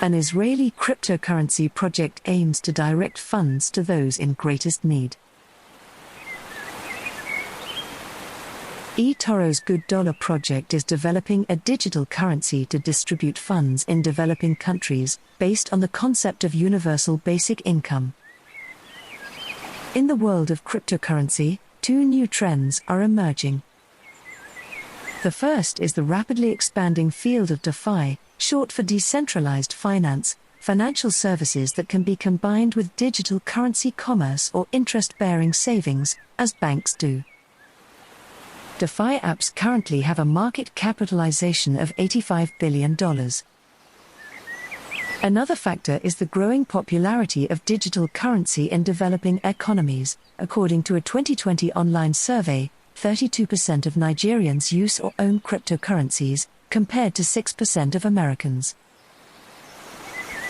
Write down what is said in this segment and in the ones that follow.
an Israeli cryptocurrency project aims to direct funds to those in greatest need. eToro's GoodDollar project is developing a digital currency to distribute funds in developing countries, based on the concept of universal basic income. In the world of cryptocurrency, two new trends are emerging. The first is the rapidly expanding field of DeFi, short for decentralized finance, financial services that can be combined with digital currency commerce or interest-bearing savings, as banks do. DeFi apps currently have a market capitalization of $85 billion. Another factor is the growing popularity of digital currency in developing economies. According to a 2020 online survey, 32% of Nigerians use or own cryptocurrencies, compared to 6% of Americans.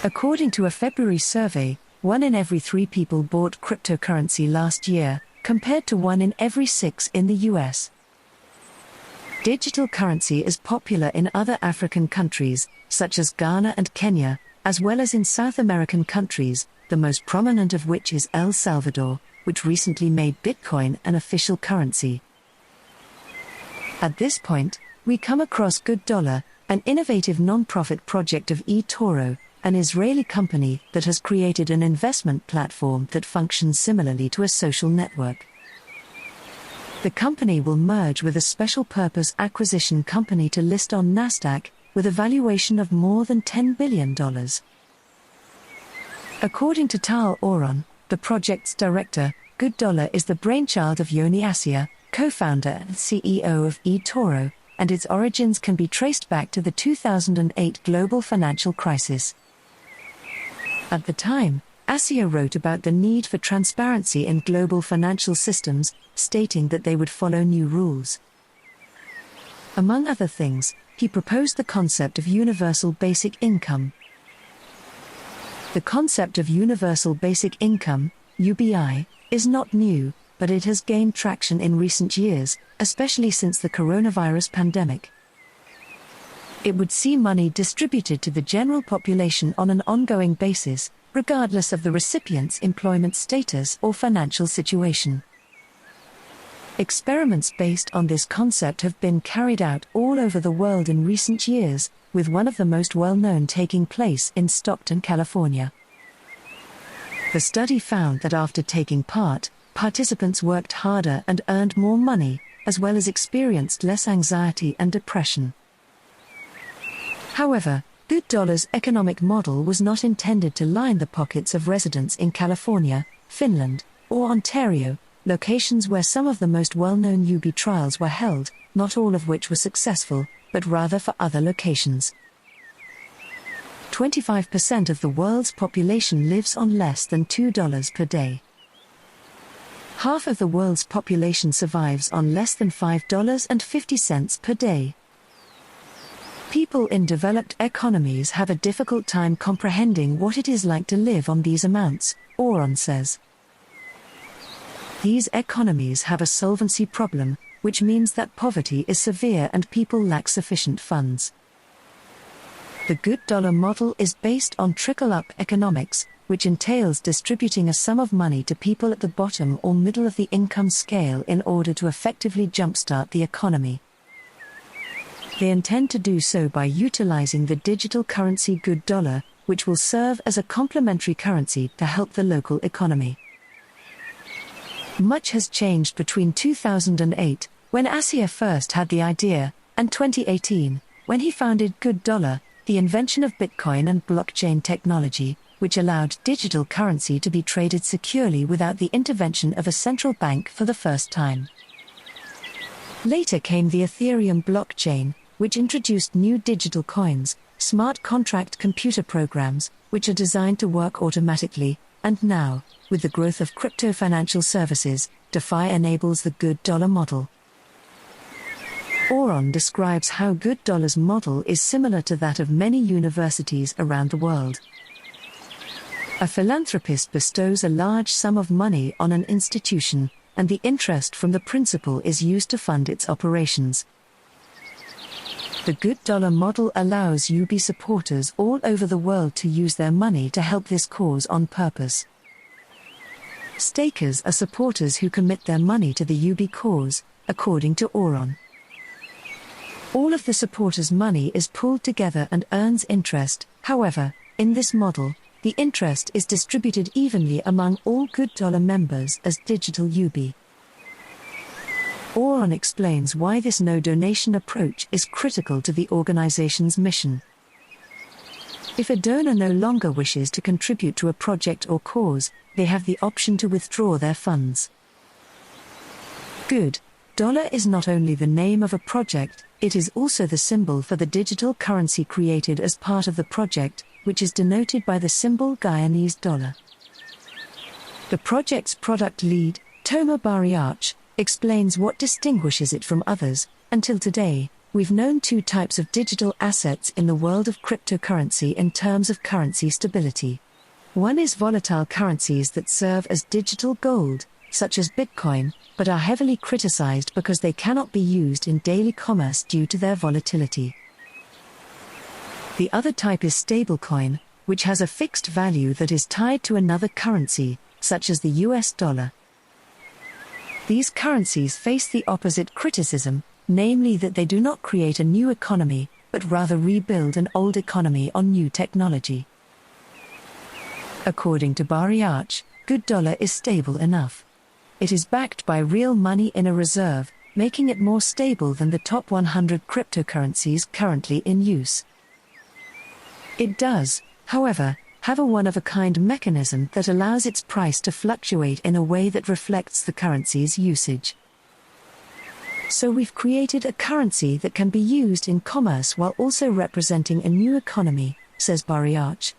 According to a February survey, 1 in every 3 people bought cryptocurrency last year, compared to 1 in every 6 in the US. Digital currency is popular in other African countries, such as Ghana and Kenya, as well as in South American countries, the most prominent of which is El Salvador, which recently made Bitcoin an official currency. At this point, we come across GoodDollar, an innovative non-profit project of eToro, an Israeli company that has created an investment platform that functions similarly to a social network. The company will merge with a special-purpose acquisition company to list on Nasdaq, with a valuation of more than $10 billion. According to Tal Oron, the project's director, GoodDollar is the brainchild of Yoni Assia, co-founder and CEO of eToro, and its origins can be traced back to the 2008 global financial crisis. At the time, Assia wrote about the need for transparency in global financial systems, stating that they would follow new rules. Among other things, he proposed the concept of universal basic income. The concept of universal basic income, UBI, is not new, but it has gained traction in recent years, especially since the coronavirus pandemic. It would see money distributed to the general population on an ongoing basis, regardless of the recipient's employment status or financial situation. Experiments based on this concept have been carried out all over the world in recent years, with one of the most well-known taking place in Stockton, California. The study found that after taking part, participants worked harder and earned more money, as well as experienced less anxiety and depression. However, GoodDollar's economic model was not intended to line the pockets of residents in California, Finland, or Ontario, locations where some of the most well-known UBI trials were held, not all of which were successful, but rather for other locations. 25% of the world's population lives on less than $2 per day. Half of the world's population survives on less than $5.50 per day. People in developed economies have a difficult time comprehending what it is like to live on these amounts, Oron says. These economies have a solvency problem, which means that poverty is severe and people lack sufficient funds. The GoodDollar model is based on trickle-up economics, which entails distributing a sum of money to people at the bottom or middle of the income scale in order to effectively jumpstart the economy. They intend to do so by utilizing the digital currency GoodDollar, which will serve as a complementary currency to help the local economy. Much has changed between 2008, when Assia first had the idea, and 2018, when he founded GoodDollar, the invention of Bitcoin and blockchain technology, which allowed digital currency to be traded securely without the intervention of a central bank for the first time. Later came the Ethereum blockchain, which introduced new digital coins, smart contract computer programs, which are designed to work automatically, and now, with the growth of crypto financial services, DeFi enables the GoodDollar model. Oron describes how GoodDollar's model is similar to that of many universities around the world. A philanthropist bestows a large sum of money on an institution, and the interest from the principal is used to fund its operations. The GoodDollar model allows UB supporters all over the world to use their money to help this cause on purpose. Stakers are supporters who commit their money to the UB cause, according to Auron. All of the supporters' money is pooled together and earns interest. However, in this model, the interest is distributed evenly among all GoodDollar members as digital UB. Auron explains why this no-donation approach is critical to the organization's mission. If a donor no longer wishes to contribute to a project or cause, they have the option to withdraw their funds. GoodDollar is not only the name of a project, it is also the symbol for the digital currency created as part of the project, which is denoted by the symbol Guyanese dollar. The project's product lead, Toma Bariach, explains what distinguishes it from others. Until today, we've known two types of digital assets in the world of cryptocurrency in terms of currency stability. One is volatile currencies that serve as digital gold, such as Bitcoin, but are heavily criticized because they cannot be used in daily commerce due to their volatility. The other type is stablecoin, which has a fixed value that is tied to another currency, such as the US dollar. These currencies face the opposite criticism, namely that they do not create a new economy, but rather rebuild an old economy on new technology. According to Bariach, GoodDollar is stable enough. It is backed by real money in a reserve, making it more stable than the top 100 cryptocurrencies currently in use. It does, however, have a one-of-a-kind mechanism that allows its price to fluctuate in a way that reflects the currency's usage. So we've created a currency that can be used in commerce while also representing a new economy, says Bariach.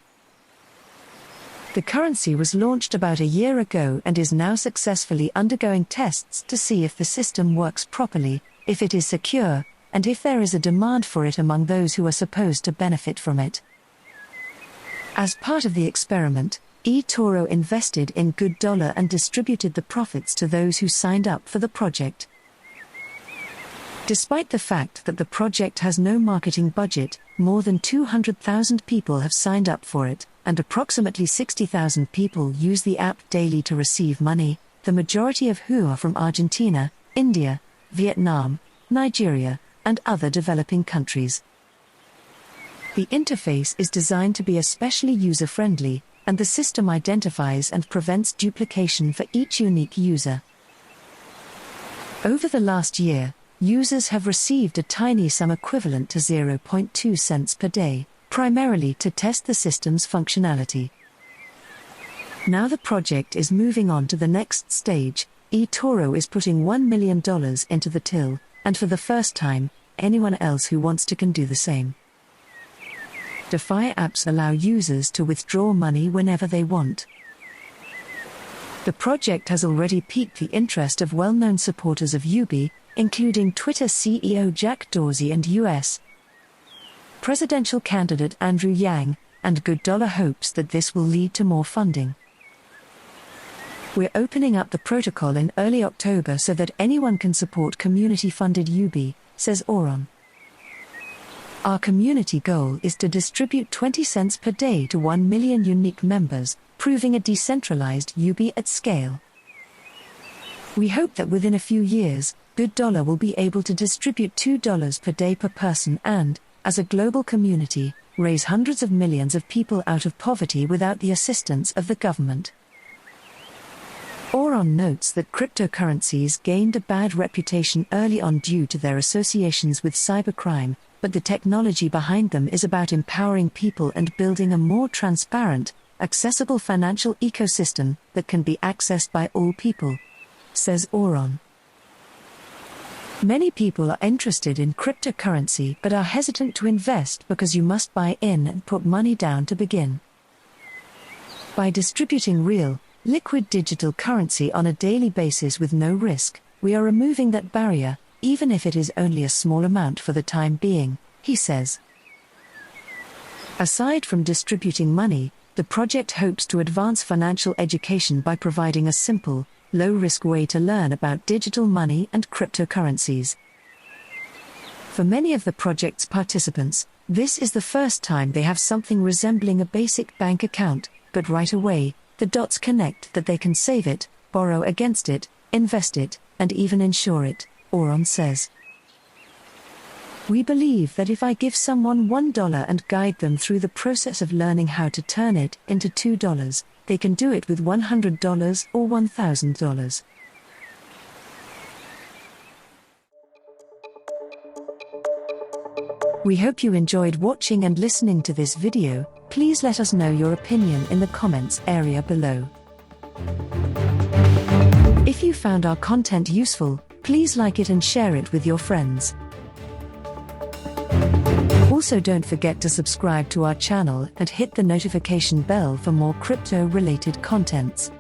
The currency was launched about a year ago and is now successfully undergoing tests to see if the system works properly, if it is secure, and if there is a demand for it among those who are supposed to benefit from it. As part of the experiment, eToro invested in GoodDollar and distributed the profits to those who signed up for the project. Despite the fact that the project has no marketing budget, more than 200,000 people have signed up for it, and approximately 60,000 people use the app daily to receive money, the majority of who are from Argentina, India, Vietnam, Nigeria, and other developing countries. The interface is designed to be especially user-friendly, and the system identifies and prevents duplication for each unique user. Over the last year, users have received a tiny sum equivalent to 0.2 cents per day, primarily to test the system's functionality. Now the project is moving on to the next stage. eToro is putting $1 million into the till, and for the first time, anyone else who wants to can do the same. DeFi apps allow users to withdraw money whenever they want. The project has already piqued the interest of well-known supporters of UB, including Twitter CEO Jack Dorsey and US presidential candidate Andrew Yang, and GoodDollar hopes that this will lead to more funding. We're opening up the protocol in early October so that anyone can support community-funded UB, says Auron. Our community goal is to distribute 20 cents per day to 1 million unique members, proving a decentralized UB at scale. We hope that within a few years, GoodDollar will be able to distribute $2 per day per person and, as a global community, raise hundreds of millions of people out of poverty without the assistance of the government. Auron notes that cryptocurrencies gained a bad reputation early on due to their associations with cybercrime, but the technology behind them is about empowering people and building a more transparent, accessible financial ecosystem that can be accessed by all people, says Auron. Many people are interested in cryptocurrency but are hesitant to invest because you must buy in and put money down to begin. By distributing real, liquid digital currency on a daily basis with no risk, we are removing that barrier, even if it is only a small amount for the time being, he says. Aside from distributing money, the project hopes to advance financial education by providing a simple, low-risk way to learn about digital money and cryptocurrencies. For many of the project's participants, this is the first time they have something resembling a basic bank account, but right away, the dots connect that they can save it, borrow against it, invest it, and even insure it, Oron says. We believe that if I give someone $1 and guide them through the process of learning how to turn it into $2, they can do it with $100 or $1,000. We hope you enjoyed watching and listening to this video. Please let us know your opinion in the comments area below. If you found our content useful, please like it and share it with your friends. Also, don't forget to subscribe to our channel and hit the notification bell for more crypto-related contents.